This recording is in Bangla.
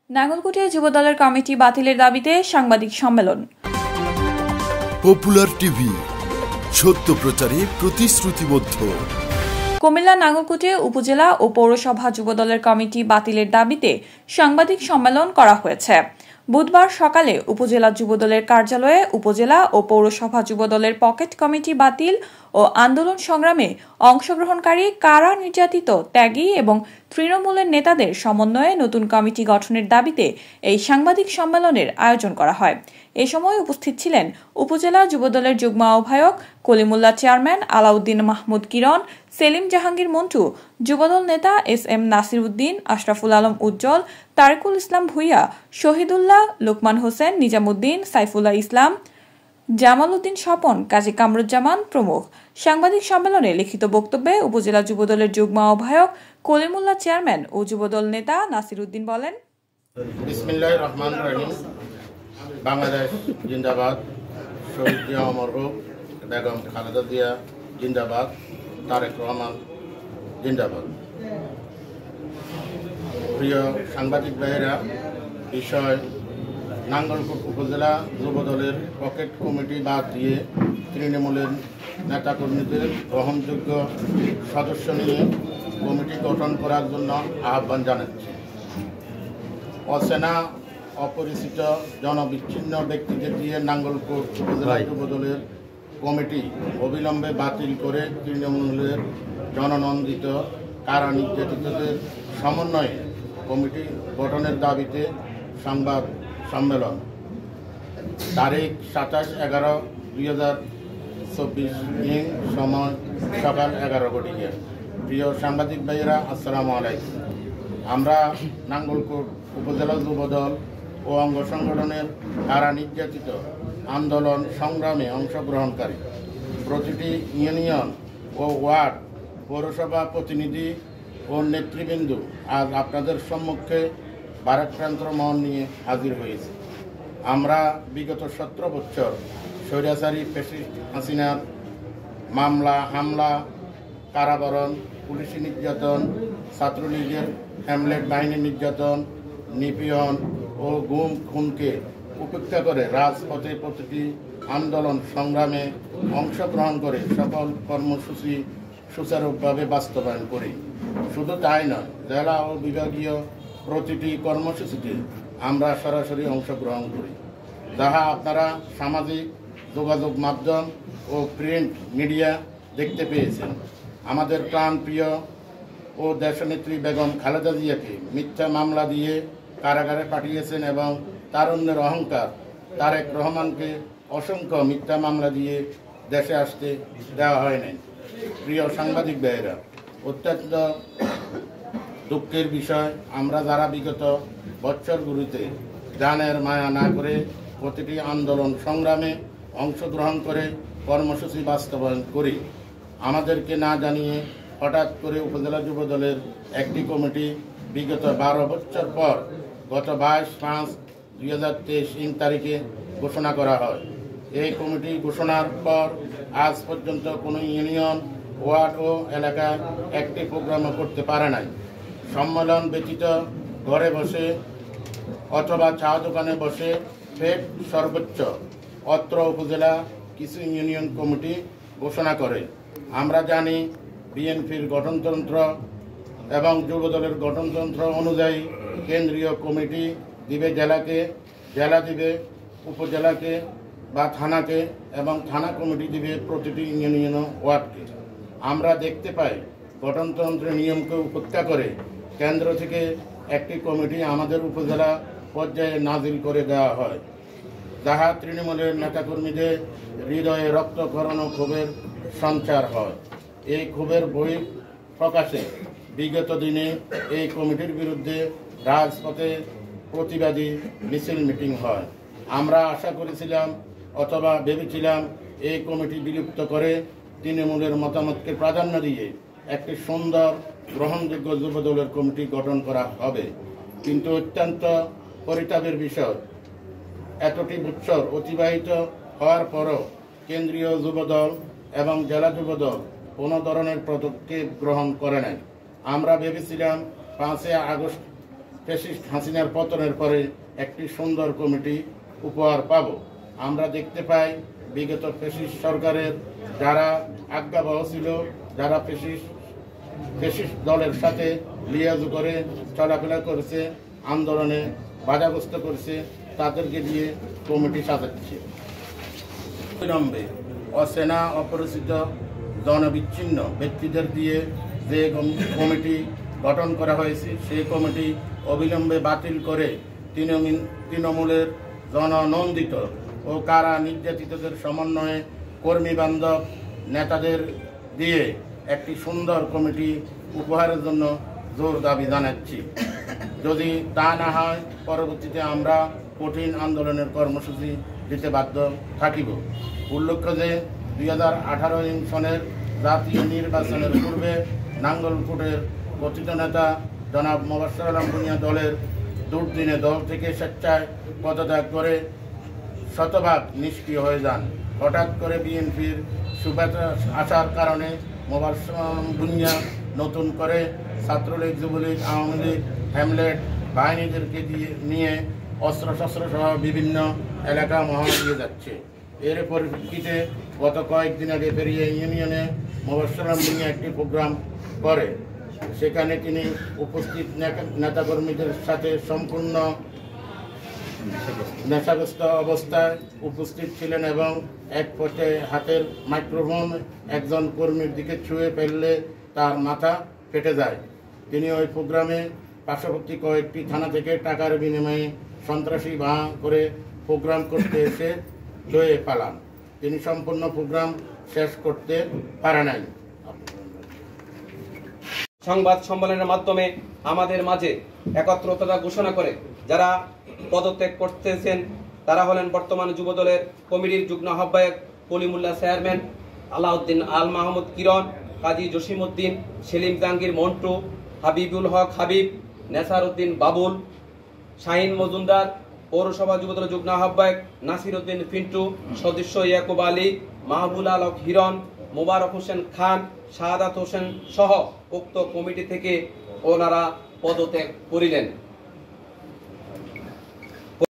নাঙ্গলকোটে যুবদলের কমিটি বাতিলের দাবিতে সাংবাদিক সম্মেলন। পপুলার টিভি, সত্য প্রচারে প্রতিশ্রুতিবদ্ধ। কুমিল্লা নাঙ্গলকোটে উপজেলা ও পৌরসভা যুবদলের কমিটি বাতিলের দাবিতে সাংবাদিক সম্মেলন করা হয়েছে। বুধবার সকালে উপজেলা যুবদলের কার্যালয়ে উপজেলা ও পৌরসভা যুবদলের পকেট কমিটি বাতিল ও আন্দোলন সংগ্রামে অংশগ্রহণকারী কারা নির্যাতিত ত্যাগী এবং তৃণমূলের নেতাদের সমন্বয়ে নতুন কমিটি গঠনের দাবিতে এই সাংবাদিক সম্মেলনের আয়োজন করা হয়। এ সময় উপস্থিত ছিলেন উপজেলা যুবদলের যুগ্ম আহ্বায়ক কলিমুল্লাহ চেয়ারম্যান আলাউদ্দিন মাহমুদ কিরণ, সেলিম জাহাঙ্গীর মন্টু, যুবদল নেতা এস.এম. নাসির উদ্দিন, আশরাফুল আলম উজ্জ্বল, তারিকুল ইসলাম ভূঁইয়া, শহীদুল্লাহ, লোকমান হোসেন, নিজামুদ্দিন, সাইফুল্লাহ ইসলাম, জামাল উদ্দিন স্বপন, কাজী কামরুজ্জামান প্রমুখ। সাংবাদিক সম্মেলনে লিখিত বক্তব্যে উপজেলা যুবদলের যুগ্ম আহ্বায়ক কলিমুল্লাহ চেয়ারম্যান ও যুবদল নেতা নাসির উদ্দিন বলেন, বিসমিল্লাহির রহমানির রহিম। বাংলাদেশ জিন্দাবাদ, শহীদ জিয়া অমর হোক, বেগম খালেদা জিয়া জিন্দাবাদ, তারেক রহমান জিন্দাবাদ। প্রিয় সাংবাদিক ভাইয়েরা, বিষয় নাঙ্গলকোট উপজেলা যুবদলের পকেট কমিটি বাদ দিয়ে তৃণমূলের নেতাকর্মীদের গ্রহণযোগ্য সদস্য নিয়ে কমিটি গঠন করার জন্য আহ্বান জানাচ্ছি। অচেনা অপরিচিত জনবিচ্ছিন্ন ব্যক্তিদের দিয়ে নাঙ্গলকোট উপজেলা যুবদলের কমিটি অবিলম্বে বাতিল করে তৃণমূলের জননন্দিত কারা নির্যাতিতদের সমন্বয়ে কমিটি গঠনের দাবিতে সংবাদ সম্মেলন। তারিখ 27/11/2024, সময় সকাল 11 ঘটিকা। প্রিয় সাংবাদিক ভাইয়েরা, আসসালামু আলাইকুম। আমরা নাঙ্গলকোট উপজেলা যুবদল ও অঙ্গ সংগঠনের কারা নির্যাতিত আন্দোলন সংগ্রামে অংশগ্রহণকারী প্রতিটি ইউনিয়ন ও ওয়ার্ড পৌরসভা প্রতিনিধি ও নেতৃবৃন্দ আজ আপনাদের সম্মুখে ভারাক্রান্ত মন নিয়ে হাজির হয়েছে। আমরা বিগত 17 বছর স্বৈরাচারী ফ্যাসিস্ট হাসিনার মামলা, হামলা, কারাবরণ, পুলিশি নির্যাতন, ছাত্রলীগের হ্যামলেট বাহিনীর নির্যাতন, নিপীড়ন ও গুম খুনকে উপেক্ষা করে রাজপথে প্রতিটি আন্দোলন সংগ্রামে অংশগ্রহণ করে সকল কর্মসূচি সুচারুভাবে বাস্তবায়ন করি। শুধু তাই নয়, জেলা ও বিভাগীয় প্রতিটি কর্মসূচিতে আমরা সরাসরি অংশগ্রহণ করি, যাহা আপনারা সামাজিক যোগাযোগ মাধ্যম ও প্রিন্ট মিডিয়া দেখতে পেয়েছেন। আমাদের প্রাণপ্রিয় ও দেশনেত্রী বেগম খালেদা জিয়াকে মিথ্যা মামলা দিয়ে কারাগারে পাঠিয়েছেন এবং তারুণ্যের অহংকার তারেক রহমানকে অসংখ্য মিথ্যা মামলা দিয়ে দেশে আসতে দেওয়া হয় নাই। প্রিয় সাংবাদিক ভাইয়েরা, অত্যন্ত দুঃখের বিষয়, আমরা যারা বিগত বছরগুলিতে জানের মায়া না করে প্রতিটি আন্দোলন সংগ্রামে অংশগ্রহণ করে কর্মসূচি বাস্তবায়ন করি, আমাদেরকে না জানিয়ে হঠাৎ করে উপজেলা যুবদলের একটি কমিটি বিগত 12 বছর পর গত 22/5/2023 তারিখে ঘোষণা করা হয়। এই কমিটি ঘোষণার পর আজ পর্যন্ত কোনো ইউনিয়ন, ওয়ার্ড ও এলাকায় একটি প্রোগ্রামও করতে পারে নাই। সম্মেলন ব্যতীত ঘরে বসে অথবা চা দোকানে বসে ফের সর্বোচ্চ অত্র উপজেলা কিছু ইউনিয়ন কমিটি ঘোষণা করে। আমরা জানি বিএনপির গঠনতন্ত্র এবং যুবদলের গঠনতন্ত্র অনুযায়ী কেন্দ্রীয় কমিটি দিবে জেলাকে, জেলা দিবে উপজেলাকে বা থানাকে এবং থানা কমিটি দিবে প্রতিটি ইউনিয়ন ওয়ার্ডকে। আমরা দেখতে পাই গঠনতন্ত্রের নিয়মকে উপেক্ষা করে কেন্দ্র থেকে একটি কমিটি আমাদের উপজেলা পর্যায়ে নাজিল করে দেওয়া হয়, যাহা তৃণমূলের নেতাকর্মীদের হৃদয়ে রক্তক্ষরণ ও ক্ষোভের সঞ্চার হয়। এই ক্ষোভের বই প্রকাশে বিগত দিনে এই কমিটির বিরুদ্ধে রাজপথে প্রতিবাদী মিছিল মিটিং হয়। আমরা আশা করেছিলাম অথবা ভেবেছিলাম এই কমিটি বিলুপ্ত করে তৃণমূলের মতামতকে প্রাধান্য দিয়ে একটি সুন্দর গ্রহণযোগ্য যুবদলের কমিটি গঠন করা হবে, কিন্তু অত্যন্ত পরিতাপের বিষয়, এতটি বছর অতিবাহিত হওয়ার পরও কেন্দ্রীয় যুবদল এবং জেলা যুবদল কোনো ধরনের পদক্ষেপ গ্রহণ করে নাই। আমরা ভেবেছিলাম 5 আগস্ট ফ্যাসিস্ট হাসিনার পতনের পরে একটি সুন্দর কমিটি উপহার পাব। আমরা দেখতে পাই বিগত ফ্যাসিস্ট সরকারের যারা আজ্ঞাবহ ছিল, যারা ফ্যাসিস্ট দলের সাথে লিয়াজু করে চলাফেরা করেছে, আন্দোলনে বাধাগ্রস্ত করেছে, তাদেরকে দিয়ে কমিটি সাজাচ্ছে। বিলম্বে অচেনা অপরিচিত জনবিচ্ছিন্ন ব্যক্তিদের দিয়ে যে কমিটি গঠন করা হয়েছে সেই কমিটি অবিলম্বে বাতিল করে তৃণমূলের জননন্দিত ও কারা নির্যাতিতদের সমন্বয়ে কর্মী বান্ধব নেতাদের দিয়ে একটি সুন্দর কমিটি উপহারের জন্য জোর দাবি জানাচ্ছি। যদি তা না হয় পরবর্তীতে আমরা কঠিন আন্দোলনের কর্মসূচি দিতে বাধ্য থাকিব। উল্লেখ্য যে 2018 সনের জাতীয় নির্বাচনের পূর্বে নাঙ্গলকোটের কথিত নেতা জনাব মোবাশ্বের আলম ভূঁইয়া দলের দুর্দিনে দল থেকে স্বেচ্ছায় পদত্যাগ করে শতভাগ নিষ্ক্রিয় হয়ে যান। হঠাৎ করে বিএনপির সুবাতাস আসার কারণে মোবাশ্বের আলম ভূঁইয়া নতুন করে ছাত্রলীগ, যুবলীগ, আওয়ামী লীগ, হ্যামলেট বাহিনীদেরকে নিয়ে অস্ত্রশস্ত্র সহ বিভিন্ন এলাকা মহড়া দিয়ে যাচ্ছে। এর পরিপ্রেক্ষিতে গত কয়েকদিন আগে পেরিয়ে ইউনিয়নে মোবাশ্বের আলম ভূঁইয়া একটি প্রোগ্রাম করে। সেখানে তিনি উপস্থিত নেতাকর্মীদের সাথে সম্পূর্ণ নেশাগ্রস্ত অবস্থায় উপস্থিত ছিলেন এবং এক পথে হাতের মাইক্রোফোন একজন কর্মীর দিকে ছুঁয়ে ফেললে তার মাথা ফেটে যায়। তিনি ওই প্রোগ্রামে পার্শ্ববর্তী কয়েকটি থানা থেকে টাকার বিনিময়ে সন্ত্রাসী ভাঙা করে প্রোগ্রাম করতে এসে লয়ে পালান। তিনি সম্পূর্ণ প্রোগ্রাম শেষ করতে পারে নাই। সংবাদ সম্মেলনের মাধ্যমে আমাদের মাঝে একত্রতা ঘোষণা করে যারা পদত্যাগ করতেছেন তারা হলেন বর্তমান যুবদলের কমিটির যুগ্ম আহ্বায়ক কলিমুল্লাহ চেয়ারম্যান, আলাউদ্দিন আল মাহমুদ কিরণ, কাজী জসিমউদ্দিন, সেলিম জাহাঙ্গীর মন্টু, হাবিবুল হক হাবিব, নেসার উদ্দিন বাবুল, শাহিন মজুমদার, পৌরসভা যুবদলের যুগ্ম আহ্বায়ক নাসির উদ্দিন পিন্টু, সদস্য ইয়াকুব আলী, মাহবুল আলম হিরণ, মোবারক হোসেন খান, শাহাদাত হোসেন সহ উক্ত কমিটি থেকে ওনারা পদত্যাগ করিলেন।